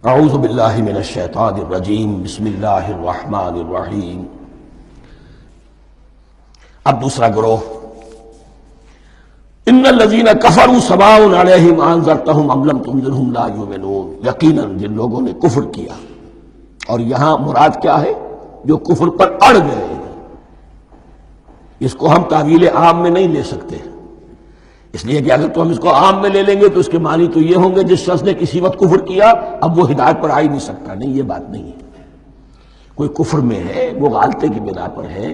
اعوذ باللہ من الشیطان الرجیم بسم اللہ الرحمن الرحیم۔ اب دوسرا گروہ، ان الذین کفروا سواء علیہم انذرتہم ام لم تنذرہم لا یؤمنون، یقیناً جن لوگوں نے کفر کیا، اور یہاں مراد کیا ہے؟ جو کفر پر اڑ گئے۔ اس کو ہم تعویل عام میں نہیں لے سکتے، اس لیے کہ اگر تو ہم اس کو عام میں لے لیں گے تو اس کے معنی تو یہ ہوں گے جس شخص نے کسی وقت کفر کیا اب وہ ہدایت پر آ ہی نہیں سکتا۔ نہیں، یہ بات نہیں ہے۔ کوئی کفر میں ہے، وہ غالطے کی بنا پر ہے،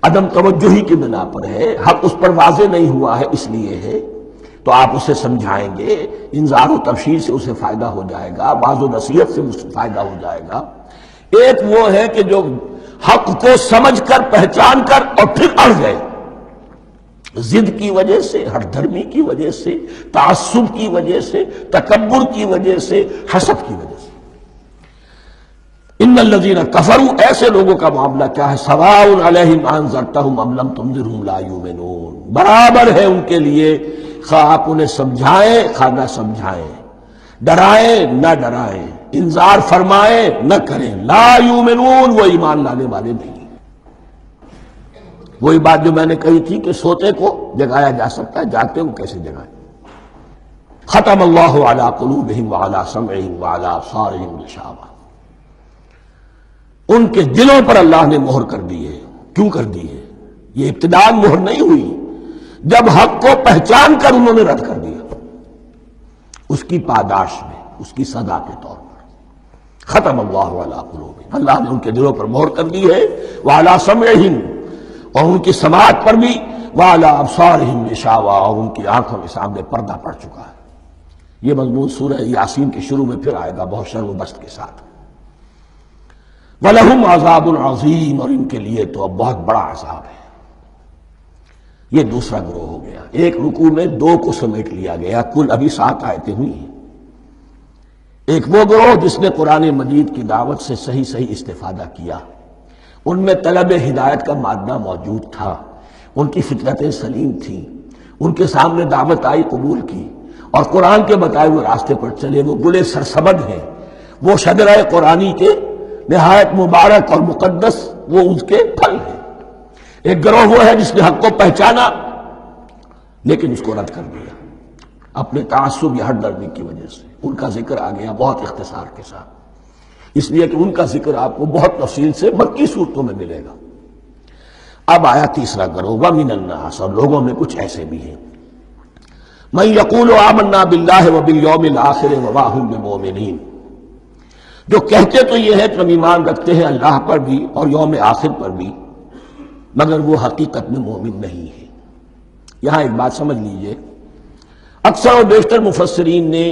عدم توجہی کی بنا پر ہے، حق اس پر واضح نہیں ہوا ہے اس لیے ہے، تو آپ اسے سمجھائیں گے، انذار و تبشیر سے اسے فائدہ ہو جائے گا، واعظ و نصیحت سے اسے فائدہ ہو جائے گا۔ ایک وہ ہے کہ جو حق کو سمجھ کر پہچان کر اور پھر اڑ گئے، ضد کی وجہ سے، ہٹ دھرمی کی وجہ سے، تعصب کی وجہ سے، تکبر کی وجہ سے، حسد کی وجہ سے۔ ان الذین کفروا، ایسے لوگوں کا معاملہ کیا ہے؟ سواء علیہم انذرتہم ام لم تنذرہم لا یؤمنون، برابر ہے ان کے لیے خواہ آپ انہیں سمجھائیں خواہ نہ سمجھائیں، ڈرائیں نہ ڈرائیں، انذار فرمائیں نہ کریں، لا یؤمنون، وہ ایمان لانے والے نہیں۔ وہی بات جو میں نے کہی تھی کہ سوتے کو جگایا جا سکتا ہے، جاگتے کو کیسے جگائیں؟ ختم اللہ علی قلوبہم وعلی سمعہم وعلی ابصارہم غشاوہ، ان کے دلوں پر اللہ نے مہر کر دی ہے۔ کیوں کر دی ہے؟ یہ ابتداء مہر نہیں ہوئی، جب حق کو پہچان کر انہوں نے رد کر دیا، اس کی پاداش میں، اس کی سزا کے طور پر۔ ختم اللہ علی قلوبہم، اللہ نے ان کے دلوں پر مہر کر دی ہے، وعلی سمعہم، اور ان کی سماعت پر بھی، وعلی ابصارہم غشاوہ، اور ان کی آنکھوں کے سامنے پردہ پڑ چکا ہے۔ یہ مضمون سورہ یاسین کے شروع میں پھر آئے گا بہت شر و بست کے ساتھ۔ وَلَهُمْ عَذَابٌ عَظِيمٌ، اور ان کے لیے تو اب بہت بڑا عذاب ہے۔ یہ دوسرا گروہ ہو گیا، ایک رکوع میں دو کو سمیٹ لیا گیا، کل ابھی 7 آیتیں ہوئی ہیں۔ ایک وہ گروہ جس نے قرآن مجید کی دعوت سے صحیح استفادہ کیا، ان میں طلب ہدایت کا مادہ موجود تھا، ان کی فطرتیں سلیم تھیں، ان کے سامنے دعوت آئی، قبول کی، اور قرآن کے بتائے ہوئے راستے پر چلے۔ وہ گلے سرسبد ہیں، وہ شجرہ قرآنی کے نہایت مبارک اور مقدس وہ اس کے پھل ہیں۔ ایک گروہ وہ ہے جس نے حق کو پہچانا لیکن اس کو رد کر دیا اپنے تعصب یا ہٹ درمی کی وجہ سے۔ ان کا ذکر آ گیا بہت اختصار کے ساتھ، اس لیے کہ ان کا ذکر آپ کو بہت تفصیل سے مکی صورتوں میں ملے گا۔ اب آیا تیسرا گروہ، وَمِنَ النَّاسِ، اور لوگوں میں کچھ ایسے بھی ہیں، مَن يَقُولُ آمَنَّا بِاللَّهِ وَبِالْيَوْمِ الْآخِرِ وَمَا هُم بِمُؤْمِنِينَ، جو کہتے تو یہ ہے کہ ہم ایمان رکھتے ہیں اللہ پر بھی اور یوم آخر پر بھی، مگر وہ حقیقت میں مومن نہیں ہے۔ یہاں ایک بات سمجھ لیجئے، اکثر اور بیشتر مفسرین نے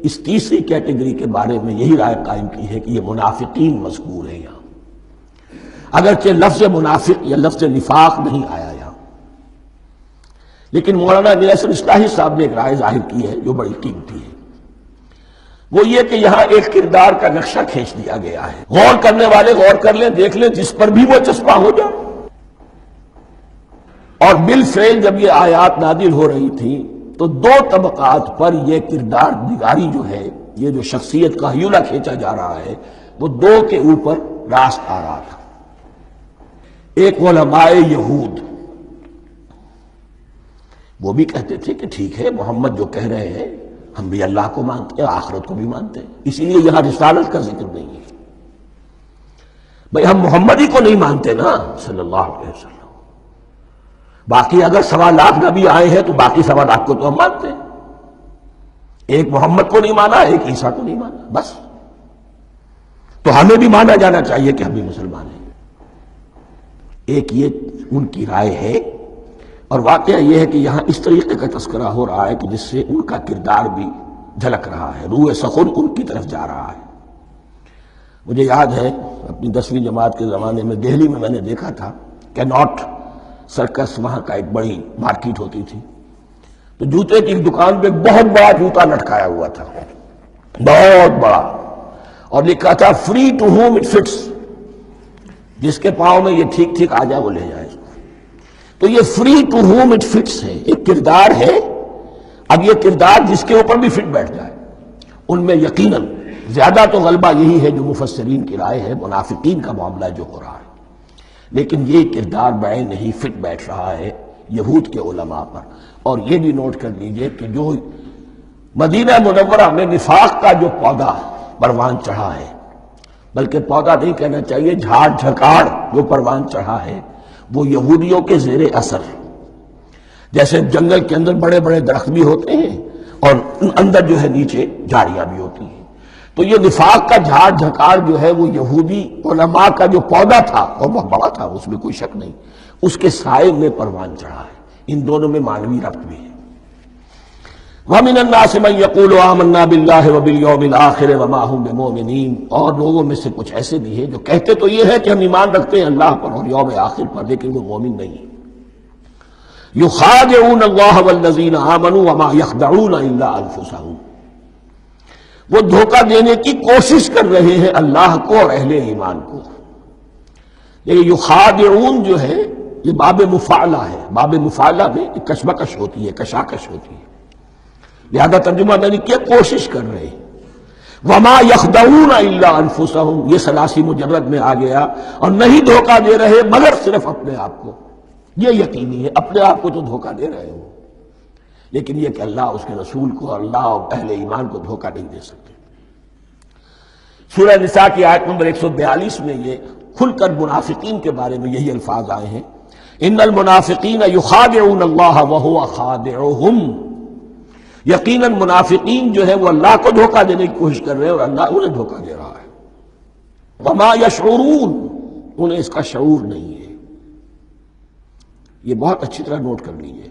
اس تیسری کیٹیگری کے بارے میں یہی رائے قائم کی ہے کہ یہ منافقین مذکور ہیں یہاں، اگرچہ لفظ منافق یا لفظ نفاق نہیں آیا یہاں، لیکن مولانا امیر احسن اصلاحی صاحب نے ایک رائے ظاہر کی ہے جو بڑی قیمتی ہے۔ وہ یہ کہ یہاں ایک کردار کا نقشہ کھینچ دیا گیا ہے، غور کرنے والے غور کر لیں، دیکھ لیں، جس پر بھی وہ چسپاں ہو جائے۔ اور بالفعل جب یہ آیات نازل ہو رہی تھی تو دو طبقات پر یہ کردار نگاری جو ہے، یہ جو شخصیت کا ہیولہ کھینچا جا رہا ہے، وہ دو کے اوپر راست آ رہا تھا۔ ایک علماء یہود، وہ بھی کہتے تھے کہ ٹھیک ہے محمد جو کہہ رہے ہیں ہم بھی اللہ کو مانتے ہیں، آخرت کو بھی مانتے ہیں، اسی لیے یہاں رسالت کا ذکر نہیں ہے۔ بھئی ہم محمد ہی کو نہیں مانتے نا صلی اللہ علیہ وسلم، باقی اگر 1.25 لاکھ نبی آئے ہیں تو باقی 1.25 لاکھ کو تو ہم مانتے ہیں، ایک محمد کو نہیں مانا، ایک عیسیٰ کو نہیں مانا، بس تو ہمیں بھی مانا جانا چاہیے کہ ہم بھی مسلمان ہیں۔ ایک یہ ان کی رائے ہے، اور واقعہ یہ ہے کہ یہاں اس طریقے کا تذکرہ ہو رہا ہے کہ جس سے ان کا کردار بھی جھلک رہا ہے، روح سخن ان کی طرف جا رہا ہے۔ مجھے یاد ہے اپنی 10ویں جماعت کے زمانے میں دہلی میں نے دیکھا تھا کہ ناٹ سرکس، وہاں کا ایک بڑی مارکیٹ ہوتی تھی، تو جوتے کی ایک دکان پہ بہت بڑا جوتا لٹکایا ہوا تھا، بہت بڑا، اور لکھا تھا free to whom it fits, جس کے پاؤں میں یہ ٹھیک ٹھیک آ جائے وہ لے جائے۔ تو یہ free to whom it fits ہے، ایک کردار ہے، اب یہ کردار جس کے اوپر بھی فٹ بیٹھ جائے، ان میں یقیناً زیادہ تو غلبہ یہی ہے جو مفسرین کی رائے ہے، منافقین کا معاملہ جو ہو رہا ہے، لیکن یہ کردار بعین نہیں فٹ بیٹھ رہا ہے یہود کے علماء پر۔ اور یہ بھی نوٹ کر لیجئے کہ جو مدینہ منورہ میں نفاق کا جو پودا پروان چڑھا ہے، بلکہ پودا نہیں کہنا چاہیے، جھاڑ جھکاڑ جو پروان چڑھا ہے، وہ یہودیوں کے زیر اثر، جیسے جنگل کے اندر بڑے بڑے درخت بھی ہوتے ہیں اور اندر جو ہے نیچے جھاڑیاں بھی ہوتی ہیں، تو یہ نفاق کا جھاڑ جھکاڑ جو ہے وہ یہودی علماء کا جو پودا تھا اور بہت بڑا تھا، اس میں کوئی شک نہیں، اس کے سائے میں پروان چڑھا ہے۔ ان دونوں میں معنوی ربط بھی ہے۔ وَمِنَ النَّاسِ مَن يَقُولُ آمَنَّا بِاللَّهِ وَبِالْيَوْمِ الْآخِرِ وَمَا هُمْ بِمُؤْمِنِينَ، اور لوگوں میں سے کچھ ایسے بھی ہیں جو کہتے تو یہ ہے کہ ہم ایمان رکھتے ہیں اللہ پر اور یوم آخر پر، لیکن وہ مومن نہیں ہیں۔ يُخَادِعُونَ اللَّهَ وَالَّذِينَ آمَنُوا وَمَا يَخْدَعُونَ إِلَّا أَنفُسَهُمْ، وہ دھوکہ دینے کی کوشش کر رہے ہیں اللہ کو اور اہل ایمان کو۔ یہ یخادعون جو ہے یہ باب مفعلہ ہے، باب مفعلہ میں کشمکش ہوتی ہے، کشاکش ہوتی ہے، لہذا ترجمہ میں نے کیا کوشش کر رہے ہیں۔ وما یخدعون الا انفسهم، یہ ثلاثی مجرد میں آ گیا، اور نہیں دھوکہ دے رہے مگر صرف اپنے آپ کو۔ یہ یقینی ہے اپنے آپ کو تو دھوکہ دے رہے ہو، لیکن یہ کہ اللہ اس کے رسول کو، اللہ اور اہل ایمان کو دھوکہ نہیں دے سکتے۔ سورہ نساء کی آیت نمبر 142 میں یہ کھل کر منافقین کے بارے میں یہی الفاظ آئے ہیں، ان المنافقین یخادعون اللہ وہو خادعہم، یقیناً منافقین جو ہے وہ اللہ کو دھوکہ دینے کی کوشش کر رہے ہیں اور اللہ انہیں دھوکہ دے رہا ہے۔ وما یشعرون، انہیں اس کا شعور نہیں ہے۔ یہ بہت اچھی طرح نوٹ کر لیجیے،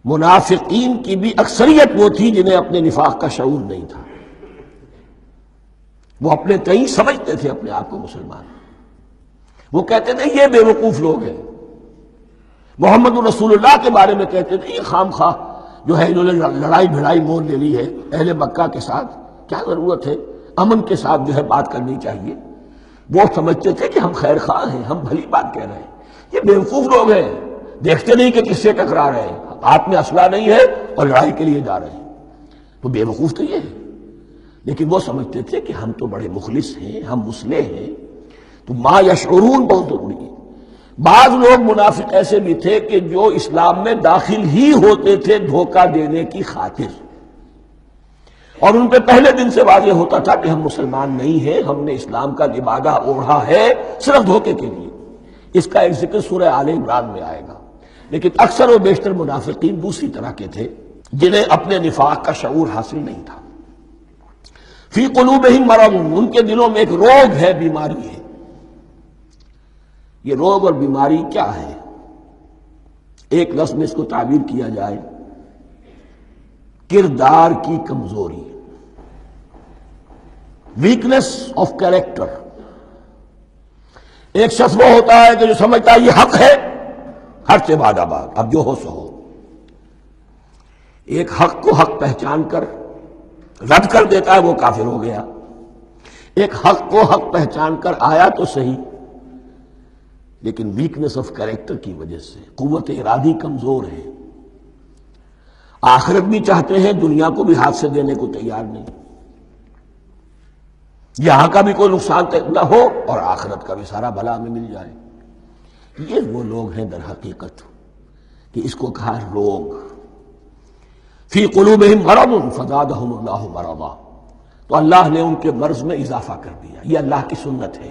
منافقین کی بھی اکثریت وہ تھی جنہیں اپنے نفاق کا شعور نہیں تھا، وہ اپنے تئیں سمجھتے تھے اپنے آپ کو مسلمان، وہ کہتے تھے یہ بے وقوف لوگ ہیں، محمد رسول اللہ کے بارے میں کہتے تھے یہ خام خواہ جو ہے انہوں نے لڑائی بھڑائی مول لے لی ہے اہل مکہ کے ساتھ، کیا ضرورت ہے، امن کے ساتھ جو ہے بات کرنی چاہیے۔ وہ سمجھتے تھے کہ ہم خیر خواہ ہیں، ہم بھلی بات کہہ رہے ہیں، یہ بے وقوف لوگ ہیں، دیکھتے نہیں کہ کس سے ٹکرا رہے ہیں، ہاتھ میں اسلحہ نہیں ہے اور لڑائی کے لیے جا رہے ہیں، تو بے وقوف تو یہ ہے۔ لیکن وہ سمجھتے تھے کہ ہم تو بڑے مخلص ہیں، ہم مصلح ہیں، تو ما یشعرون بہت ضروری ہے۔ بعض لوگ منافق ایسے بھی تھے کہ جو اسلام میں داخل ہی ہوتے تھے دھوکہ دینے کی خاطر، اور ان پہ پہلے دن سے واضح ہوتا تھا کہ ہم مسلمان نہیں ہیں، ہم نے اسلام کا لبادہ اوڑھا ہے صرف دھوکے کے لیے۔ اس کا ایک ذکر سورہ آل عمران میں آئے گا، لیکن اکثر و بیشتر منافقین دوسری طرح کے تھے جنہیں اپنے نفاق کا شعور حاصل نہیں تھا۔ فی قلوبہم مرض، ان کے دلوں میں ایک روگ ہے، بیماری ہے۔ یہ روگ اور بیماری کیا ہے؟ ایک لفظ میں اس کو تعبیر کیا جائے، کردار کی کمزوری، ویکنس آف کیریکٹر۔ ایک شخص وہ ہوتا ہے کہ جو سمجھتا ہے یہ حق ہے، حق سے بھاگا بھاگ، اب جو ہو سو ہو۔ ایک حق کو حق پہچان کر رد کر دیتا ہے، وہ کافر ہو گیا۔ ایک حق کو حق پہچان کر آیا تو صحیح، لیکن ویکنس آف کیریکٹر کی وجہ سے قوت ارادی کمزور ہے، آخرت بھی چاہتے ہیں، دنیا کو بھی ہاتھ سے دینے کو تیار نہیں، یہاں کا بھی کوئی نقصان نہ ہو اور آخرت کا بھی سارا بھلا ہمیں مل جائے۔ یہ وہ لوگ ہیں در حقیقت کہ اس کو کہا روگ۔ فی قلوبہم مرض فزادہم اللہ مرضا، تو اللہ نے ان کے مرض میں اضافہ کر دیا۔ یہ اللہ کی سنت ہے،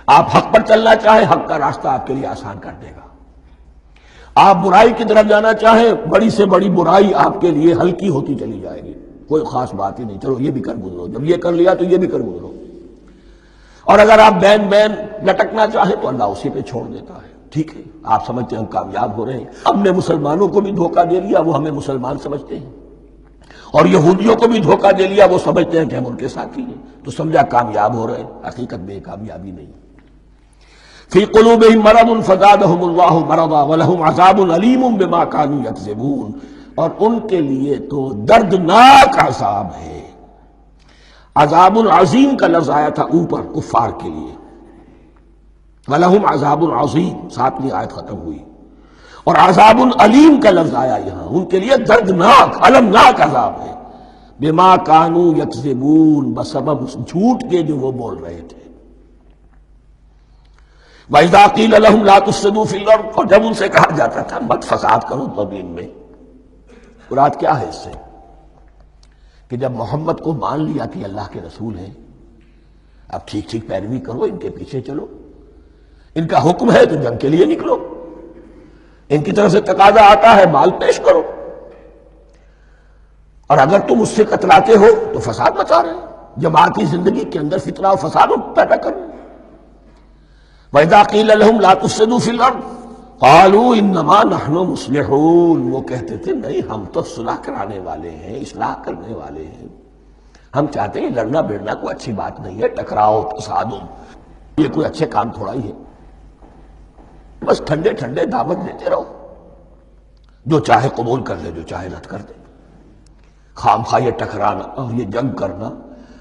آپ حق پر چلنا چاہیں حق کا راستہ آپ کے لیے آسان کر دے گا، آپ برائی کی طرف جانا چاہیں بڑی سے بڑی برائی آپ کے لیے ہلکی ہوتی چلی جائے گی، کوئی خاص بات ہی نہیں، چلو یہ بھی کر گزرو، جب یہ کر لیا تو یہ بھی کر گزرو۔ اور اگر آپ بین بین لٹکنا چاہیں تو اللہ اسی پہ چھوڑ دیتا ہے، ٹھیک ہے آپ سمجھتے ہیں ہم کامیاب ہو رہے ہیں، ہم نے مسلمانوں کو بھی دھوکہ دے لیا، وہ ہمیں مسلمان سمجھتے ہیں، اور یہودیوں کو بھی دھوکہ دے لیا، وہ سمجھتے ہیں کہ ہم ان کے ساتھی ہیں، تو سمجھا کامیاب ہو رہے ہیں، حقیقت میں کامیابی نہیں۔ فی قلوبہم مرض فزادہم اللہ مرضا ولہم عذاب علیم بما کانوا یکذبون، اور ان کے لیے تو دردناک عذاب ہے۔ عذاب عظیم کا لفظ آیا تھا اوپر کفار کے لیے، وَلَهُمْ عَذَابٌ عَظِيمٌ، 7ویں آیت ختم ہوئی، اور عذاب علیم کا لفظ آیا یہاں، ان کے لیے دردناک المناک عذاب ہے۔ بما کانوا یکذبون، بسبب اس جھوٹ کے جو وہ بول رہے تھے۔ وَإِذَا قِيلَ لَهُمْ لَا تُفْسِدُوا فِي الْأَرْضِ، اور جب ان سے کہا جاتا تھا مت فساد کرو زمین میں۔ مراد کیا ہے اس سے؟ کہ جب محمد کو مان لیا کہ اللہ کے رسول ہیں، اب ٹھیک ٹھیک پیروی کرو، ان کے پیچھے چلو، ان کا حکم ہے تو جنگ کے لیے نکلو، ان کی طرف سے تقاضا آتا ہے مال پیش کرو، اور اگر تم اس سے کتراتے ہو تو فساد مچا رہے ہیں، جماعتی زندگی کے اندر فتنہ و فساد پیدا کر رہے ہیں۔ وَإِذَا قِيلَ لَهُمْ لَا تُفْسِدُوا فِي الْأَرْضِ قَالُوا إِنَّمَا نَحْنُ مُصْلِحُونَ، وہ کہتے تھے نہیں ہم تو صلح کرانے والے ہیں، اصلاح کرنے والے ہیں، ہم چاہتے ہیں لڑنا بھیڑنا کوئی اچھی بات نہیں ہے، ٹکراؤ تصادم یہ کوئی اچھے کام تھوڑا ہی ہے، بس ٹھنڈے ٹھنڈے دعوت دیتے رہو، جو چاہے قبول کر لے جو چاہے رد کر دے، خام خواہ یہ ٹکرانا اور یہ جنگ کرنا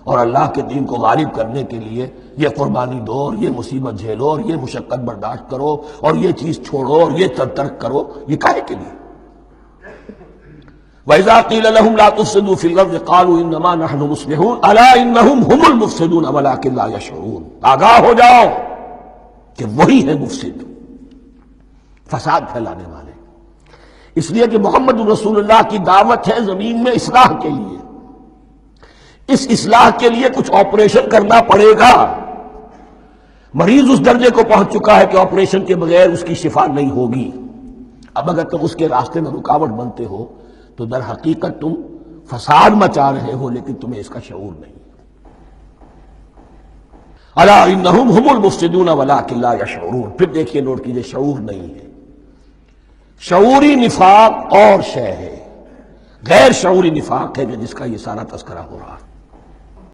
اور اللہ کے دین کو غالب کرنے کے لیے یہ قربانی دو اور یہ مصیبت جھیلو اور یہ مشقت برداشت کرو اور یہ چیز چھوڑو اور یہ ترک کرو، یہ کاہے کے لیے؟ وَإِذَا قِيلَ لَهُمْ لَا تُفْسِدُوا فِي الْأَرْضِ قَالُوا إِنَّمَا نَحْنُ مُصْلِحُونَ أَلَا إِنَّهُمْ هُمُ الْمُفْسِدُونَ وَلَٰكِن لَا يَشْعُرُونَ، آگاہ ہو جاؤ کہ وہی ہے مفسد، فساد پھیلانے والے، اس لیے کہ محمد رسول اللہ کی دعوت ہے زمین میں اصلاح کے لیے، اس اصلاح کے لیے کچھ آپریشن کرنا پڑے گا، مریض اس درجے کو پہنچ چکا ہے کہ آپریشن کے بغیر اس کی شفا نہیں ہوگی، اب اگر تم اس کے راستے میں رکاوٹ بنتے ہو تو در حقیقت تم فساد مچا رہے ہو لیکن تمہیں اس کا شعور نہیں۔ الا انہم ہم المفسدون ولکن لا یشعرون، پھر دیکھیے نوٹ کیجئے شعور نہیں ہے، شعوری نفاق اور شے ہے، غیر شعوری نفاق ہے کہ جس کا یہ سارا تذکرہ ہو رہا ہے۔